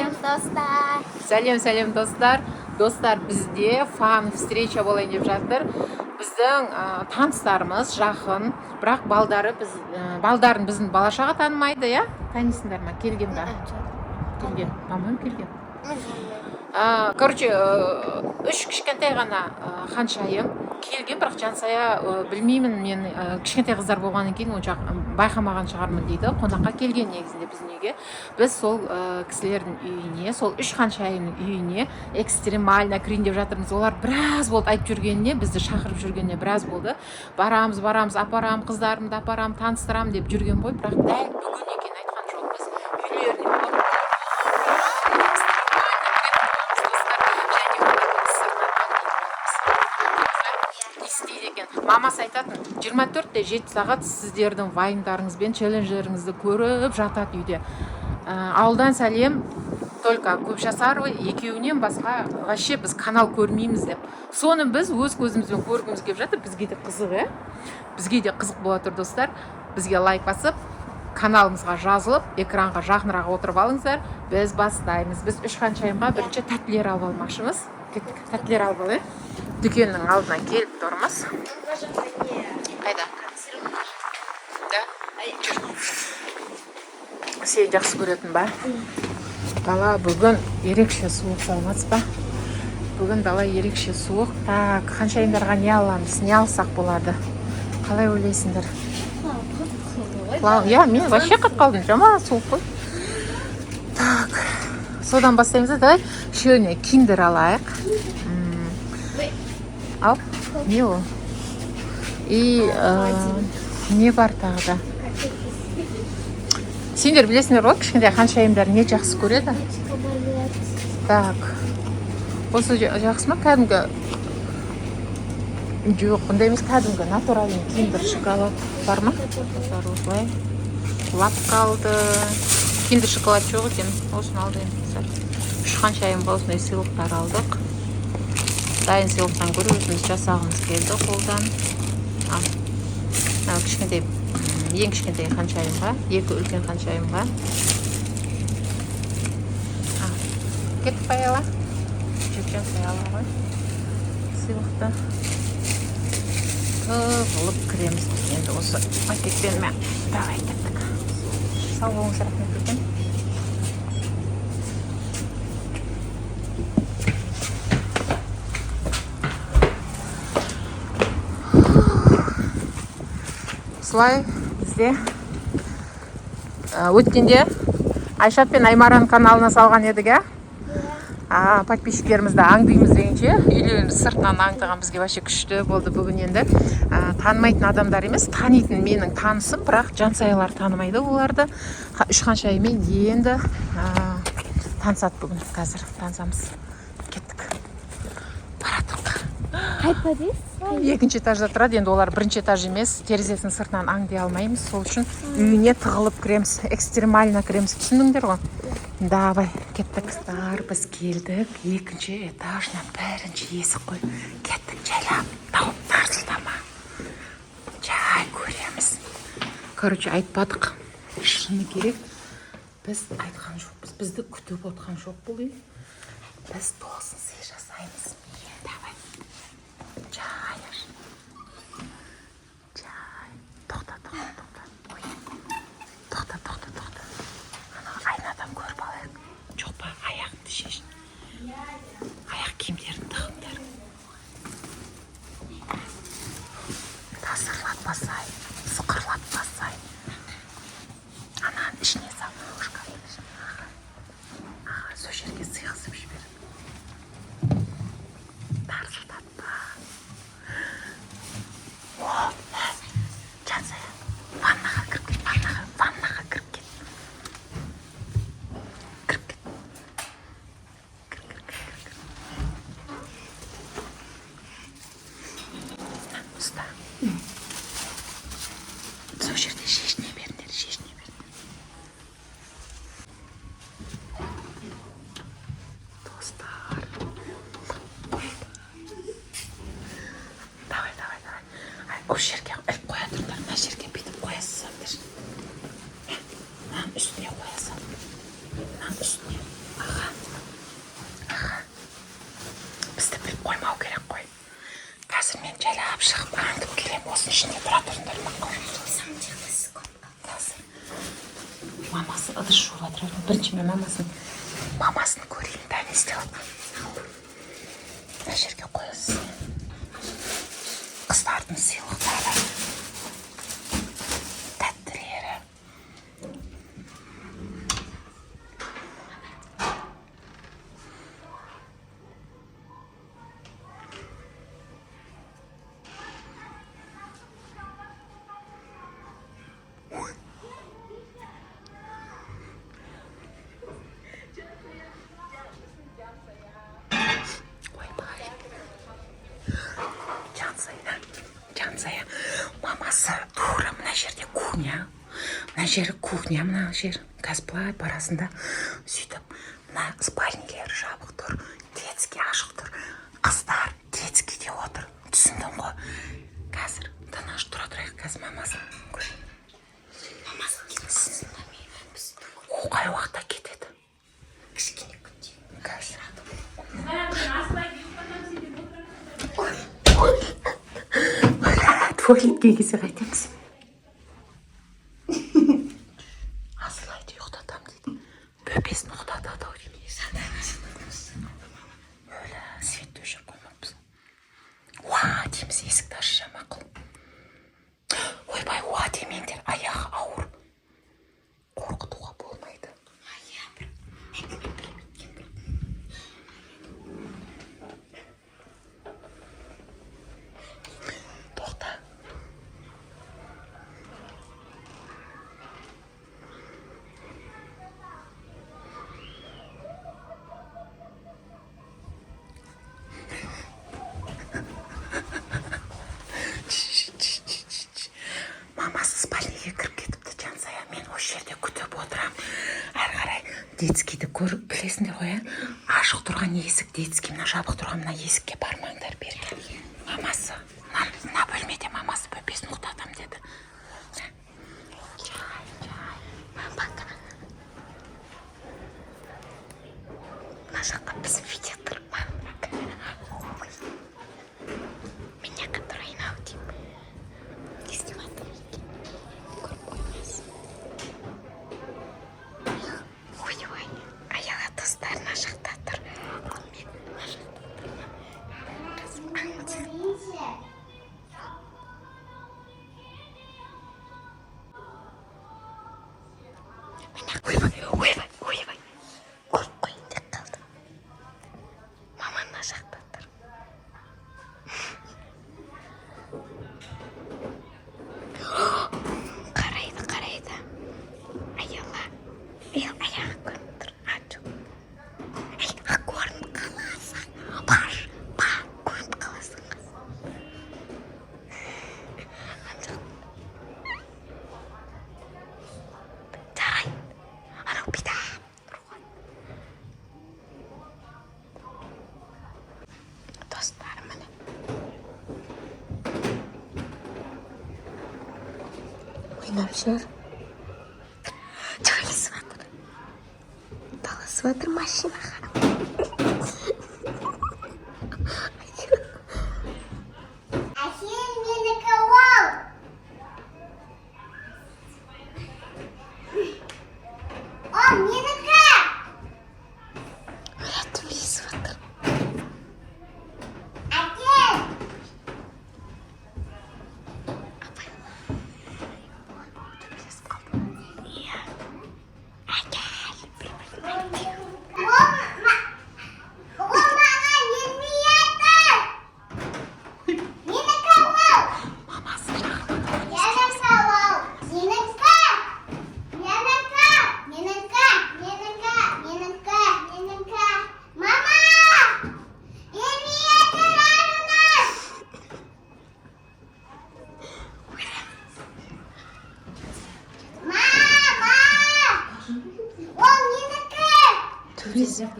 Сәлем достар. Сәлем достар. Достар, бізде фан встреча болайын деп жатыр. Біздің таныстарымыз жақын, бірақ балдарын біздің балашаға танымайды, я? Танисыңдар ма? Келген ба? Келген. По-моему, келген. Короче, үш кішкентай ғана ханшайым келген, бірақ жансая білмеймін, мен кішкентай қыздар болғаннан кейін онша байқамаған шығармын дейді. Қонаққа келген негізінде біздің үйге. Біз сол кісілердің үйіне, сол үш ханшайымның үйіне экстремально кірейін деп жатырмыз. Олар біраз болды айтып жүргеніне, бізді шақырып жүргеніне біраз болды. Барамыз, апарам, қыздарымды апарам, таныстырам деп жүрген ғой, бірақ дәл бүгін екен айтқан жоқпыз. Үйлеріне мамасы айтатын, 24-те 7 сағат сіздердің вайндарыңызбен челленджеріңізді көріп жатады үйде. Ауылдан сәлем, только Көпжасарова екеуінен басқа вообще біз канал көрмейміз деп. Соны біз өз көзімізбен көргіміз келіп жатыр. Бізге де қызық, бізге де қызық бола тұр достар. Бізге лайк басып, каналымызға жазылып, экранға жақынырақ отырып алыңыздар. Біз бастаймыз. Біз үш ханшайымға бірінші тәттілер алып алмақшымыз. Тәттілер алып алайық. Дүкеннің алдына келіп тұрмыз. Қайда? Да? Сен жақсы көретін ба? Дала бүгін ерекше суық, салмас ба? Бүгін дала ерекше суық. Так, ханшайымдарға не аламыз? Не алсақ болады? Қалай ойлайсыңдар? Мен вообще қатып қалдым. Жама суық қой. Так, содан бастаймыз. Давай шөне киндер алайық. Ал, не ол? И не бар тағы да? Сендер білесіңдер ғой, кішкентай ханшайымдар не жақсы көреді? Так, осы жақсы ма? Кәдімгі жоқ, бұндай емес, кәдімгі натуральный киндер шоколад бар ма? Осылай лап қалды. Киндер шоколад жоқ екен, осыны алды енді. Үш ханшайымға осындай сыйлықтар алдық. Дайын сыйлықтан көріп өзіміз жасағымыз келді қолдан. Кішкентай, ең кішкентай ханшайымға, екі үлкен ханшайымға. Кеттік баяла. Жүрген саяла ғой. Сыйлықты тығылып кіреміз. Енді осы пакетпен мен давай кеттік. Сау болыңыз, рахмет үлкен. Осылай бізде өткенде Айшат пен Аймаран каналына салған едік, подписчиктерімізді аңдимыз дегенше, үйлеріміз сыртынан аңдыған бізге вообще күшті болды. Бүгін енді танымайтын адамдар емес, танитын менің танысым, бірақ жансаялар танымайды оларды. Үш ханшайыммен енді танысады бүгін. Қазір танысамыз. Кеттік. Барадық. Қайда дейсіз? Екінші этажда тұрады, енді олар бірінші этаж емес, терезесінің сыртынан аңдай алмаймыз. Сол үшін үйіне тығылып кіреміз, экстремально кіреміз. Түсіндіңдер ғой? Давай, кеттік. Біз келдік, екінші этажна бірінші есік қой. Кеттік, жайлап, тауып тарсылдама. Жай көреміз. Короче, айтпадық. Шыны керек, біз айтқан жоқпыз. Бізді күтіп отқан жоқ бұл үй. Біз тосын сый жасаймыз. Давай. Жай. Тоқта. Ана айнадан көріп алайық. Жоқ па, аяғыңды шеш. Аяқ киімдерін тығыңдар. Тасырлатпасай, сықырлатпасай. Ананың ішіне сал. Сол жерге сыйғызып жібер. Тарсылдатпа. Жансая, ваннаға кіріп кет, ваннаға кіріп кет. Ұста. Сол жерде шешіне беріңдер. Достар. Давай. Осы жерге іліп қоя тұрыңдар. Мына жерге бүйтіп қоя салыңдар. Мынаның үстіне қоя сал. Мынаның үстіне. Аға. Kutusun içinde dura turunlar mı? Мамасы ыдыс жуып жатыр. Бірінші мен мамасын көрейін, дәм істеп. Мына жерге қоясыз. Қыздардың сыйлықтары. Тәттілері. Жансая, мамасы тура мына жерде кухня. Мына жері кухня, мына жер. Қазір былай барасында сөйтіп, мына спальнилер жабық тұр, детский ашық тұр. Қыздар детскийде отыр. Түсіндің ғой? Қазір тыныш тұра тұрайық, қазір мамасын көрейін. Мамасын кетсін. Қай уақытта кетеді? Кішкене күтейін. Қазір. Туалетке келсе қайтеміз. Асылайды, ұйықтатам дейді. Бөпесін ұйықтатады ау деймін. Өлі, светті өшір қоймаппыз. Уа дейміз, есікті ашып мақұл. Ойбай, уа демеңдер, аяғы ауыр. Қорқытуға болмайды. Тоқта. Мамасы спальниге кіріп кетіпті, Жансая. Мен осы жерде күтіп отырам. Әрі қарай детскийді көріп білесіңдер ғой, ашық тұрған есік детский, мына жабық тұрған мына есікке бармаңдар берген. Мамасы, мына бөлмеде мамасы бөпесін ұйықтатам деді. Мына жаққа бізді видео тұр. Меня который наудим. Если вы ой, аяғы достар мына жақта тұр. Ойбай. Қойын деп қалды. Мама мына жақта тұр. Қарайды. Аяла. Аяғы көрініп тұр. Көрініп қаласың. Бар, көрініп қаласың. Жарай. Анау бида. Достар, міне. Ойнап жүр. Таласып жатыр машинаға. Әсел, менікі ол. Ол менікі. Төбелесіп жатыр. Әкел. Төбелесіп қалды. Иә. Әкел.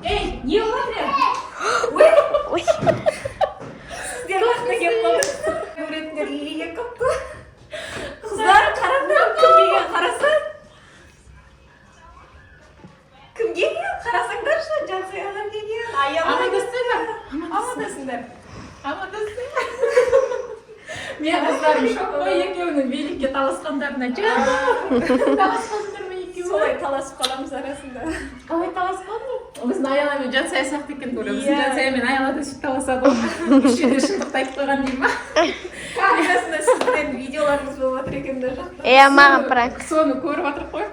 Эй, не вовремя! Ой! Сіздер уақытына келіп қалдыңыз. Көретіндер лилия қапты. Қыздар, қараңдар, кім келген қараса? Кім келген? Қарасаңдаршы, Жансаядан келген. Амандасыңдар. Мен қыздарым шок қой екеуінің билікке таласқандарына. Таласқандар ма екеуі? Солай таласып қаламыз арасында. Қалай таласқан? Біздің Аяла мен Жансая сияқты екен тура. Біздің Жансая мен Аялада сөйтіп таласады ғой. Үшеуі шындықты айтып қойған деймін ба? Арасында сіздің видеоларыңыз болып жатыр екен де жақта. маған пранк. Соны көріп отырып қой.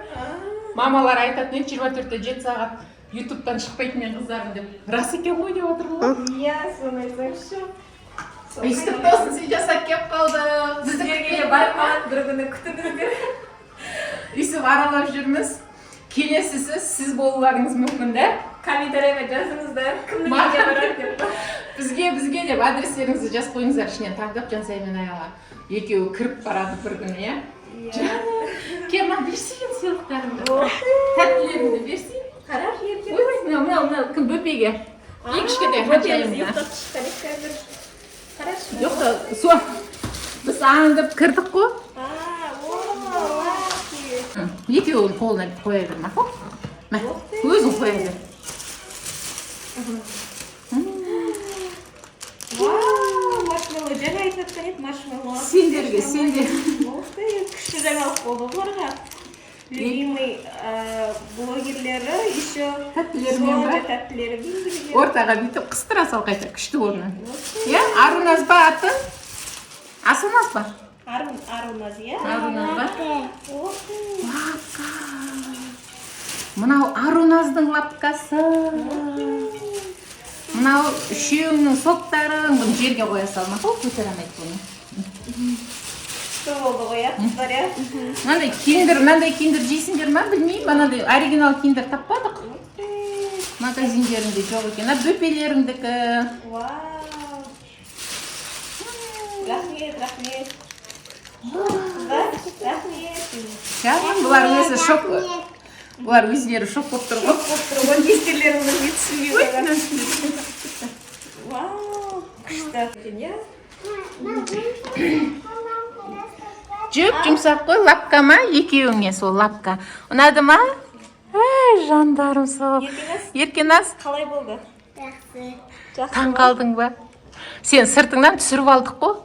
Мамалар айтатын еді 24-те 7 сағат ютубтан шықпайтын мен қыздарым деп. Рас екен ғой деп отыр ғой. Иә, соны айтсаңызшы. Өйстіп тосын сен жасап кеп қалды. Сіздерге барып қалады, бір күні күтіңіздер. Өйстіп аралап жүрміз. Келесісі сіз болуларыңыз мүмкін да. Комментарияға жазыңыздар, кімнің үйіне барады деп. Бізге деп адрестеріңізді жазып қойыңыздар, ішінен таңдап Жансая мен Аяла. Екеуі кіріп барады бір күні, иә? Кем маған берсейін сыйлықтарымды. Тәттілерімді берсейін. Қараш, еркек. Ой, мынау кім бөпеге. Ең кішкентай ханшайымда. Қараш. Жоқ та, со. Біз аңдып кірдік қой. Екеуін қолына қоя бер, мақұл? Мә, өзің қоя бер. Маршмеллоу, жаңа айтып жатқан еді маршмеллоу. Сендерге. Күшті жаңалық болды бұларға. Любимый блогерлері еще Тәттілерімен ба? тәттілерімен бірге. Ортаға бүйтіп қыстыра сал қайта күшті орны. Иә, Аруназ ба аты? Асылназ ба? Аруназ, иә? Аруназ ба? Лапка. Мынау Аруназдың лапкасы. Мынау үшеуіңнің соқтарың. Бұны жерге қоя сал, мақұл? Көтер алмайды бұны. Что болды ғой, қыздар, иә? Мынандай киндер жейсіңдер ма? Білмеймін, мынандай оригинал киндер таппадық. Магазиндерінде жоқ екен. Бөпелеріңдікі. Вау. Рахмет. Рахмет. Бұлар өзі шок. Бұлар өздері шок болып тұр ғой. Тұрған естерлеріңді жетісінбей қойған. Вау. Күшті. Жұмсақ қой, лапка ма? Екеуіңе сол лапка. Ұнады ма? Жандарым сол. Еркеназ. Қалай болды? Жақсы. Таң қалдың ба? Сен сыртыңнан түсіріп алдық қой.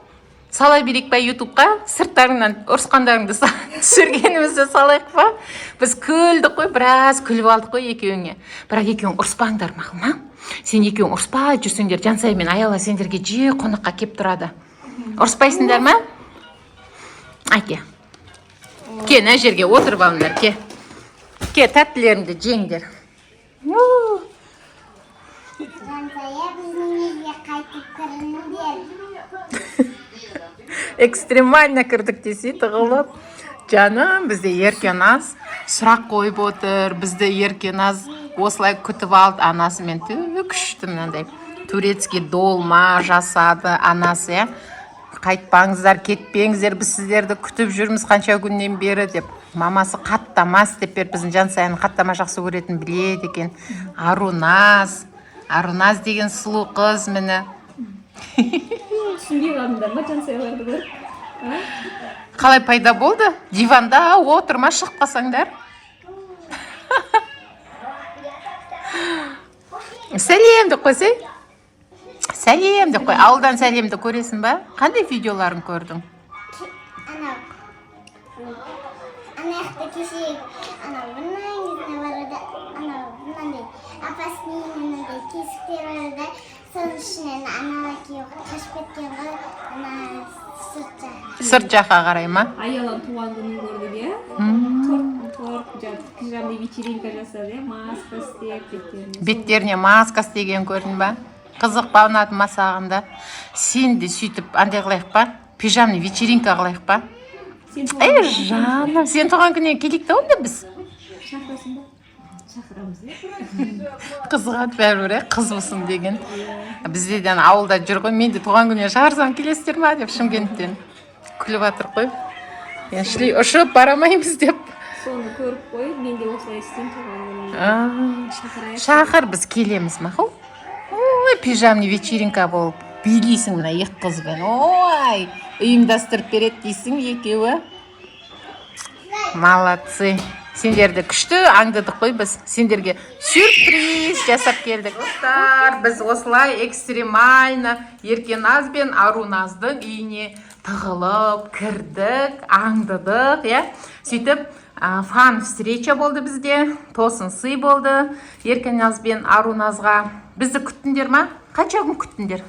Сала берейік ба ютубқа? Сырттарыңнан ұрысқандарыңды түсіргенімізді салайық ба? Біз күлдік қой, біраз күліп алдық қой екеуіңе. Бірақ екеуің ұрыспаңдар мақұл ма? Сен екеуің ұрыспай жүрсеңдер, Жансая мен Аяла сендерге жиі қонаққа кеп тұрады. Ұрыспайсыңдар ма? Әке. Ке, мына жерге отырып алыңдар, ке. Ке, тәттілеріңді жеңдер. Жансая біздің үйге қайтып кіріңдер. Экстремально кірдік десе тығылып. Жаным, бізде Еркеназ сұрақ қойып отыр. Бізде Еркеназ осылай күтіп алды анасымен. Күшті мынандай турецкий долма жасады анасы. Қайтпаңыздар, кетпеңіздер, біз сіздерді күтіп жүрміз қанша күннен бері деп. Мамасы қаттамас деп беріп, біздің Жансаяның қаттама жақсы көретін біледі екен. Аруназ деген сұлу қыз міне. Түсінбей қалдыңдар ма Жансаяларды көріп? Қалай пайда болды? Диванда отырма, шығып қалсаңдар. Сәлемді қойсай. Сәлемді қой. Ауылдан сәлемді көресің ба? Қандай видеоларын көрдің? Ана кеше мынандай апасының мынандай кесіктер бар да, соның ішінен анала күйеу қашып кеткен ғой, ана Сырт жаққа қарай ма? Аялам туған күнін көрдік, иә? Торт, пижамный вечеринка жасады, маска істеп, беттеріне маска істеген көрдің ба? Қызық па, ұнады ма саған да? Сен де сөйтіп андай қылайық па? Пижамный вечеринка қылайық па? Жаным, сен туған күніне келейік та онда біз? Шақырасың ба? Шақырамыз, иә? Қызығады бәрібір, қызбысың деген. Бізде ауылда жүр ғой, мен де туған күніне шақырсам келесіздер ма деп Шымкенттен күліп жатыр ғой. Енді ұшып барамаймыз деп. Соны көріп қой, мен де осылай істеймін туған күніне. Шақыр, біз келеміз мақұл? Ой, пижамный вечеринка болып билейсің мына екі қызбен. Ой, ұйымдастырып береді дейсің екеуі. Молодцы. Сендерді күшті аңдыдық қой біз. Сендерге сюрприз жасап келдік. Достар, біз осылай экстремально Еркеназ бен Аруназдың үйіне тығылып кірдік, аңдыдық, иә. Сөйтіп, фан встреча болды бізде, тосын сый болды. Еркеназ бен Аруназға бізді күттіңдер ма? Қанша күн күттіңдер?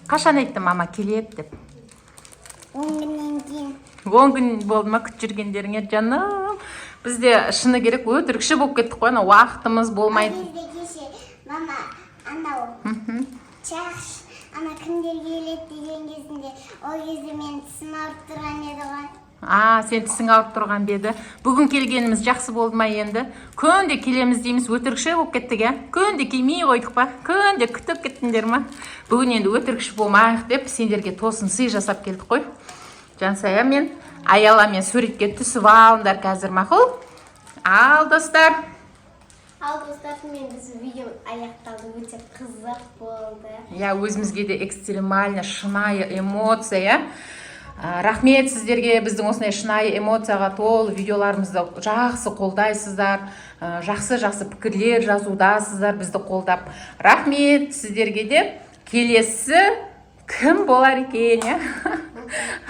Қашан айтты мама келеді деп? 10 күннен кейін. 10 күн болды ма күтіп жүргендеріңе, жаным. Бізде шыны керек өтірікші болып кеттік қой, уақытымыз болмайды. Бізде кеше мама анау чаш ана кімдер келеді деген кезінде ол кезде мен тісім ауырып тұрған еді ғой. Сен тісің ауырып тұрған беді. Бүгін келгеніміз жақсы болды ма енді? Күнде келеміз дейміз, өтірікші болып кеттік, ә? Күнде келмей қойдық па? Күнде күтіп кеттіңдер ма? Бүгін енді өтірікші болмайық деп сендерге тосын сый жасап келдік қой. Жансая мен Аяламен суретке түсіп алыңдар қазір, мақұл? Ал достар. Ал достар, мен біз видео аяқталды, өте қызық болды. Я өзімізге де экстремально шынайы эмоция. Рахмет сіздерге, біздің осындай шынайы эмоцияға толы видеоларымызды жақсы қолдайсыздар, жақсы пікірлер жазудасыздар бізді қолдап. Рахмет сіздерге де. Келесі кім болар екен, иә?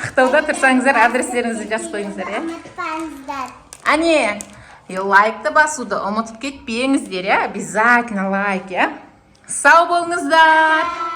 Ақтауда тұрсаңыздар, адрестеріңізді жазып қойыңыздар, иә? Ұмытпаңыздар. Әне, лайкты басуды ұмытып кетпеңіздер, иә? Обязательно лайк, иә? Сау болыңыздар!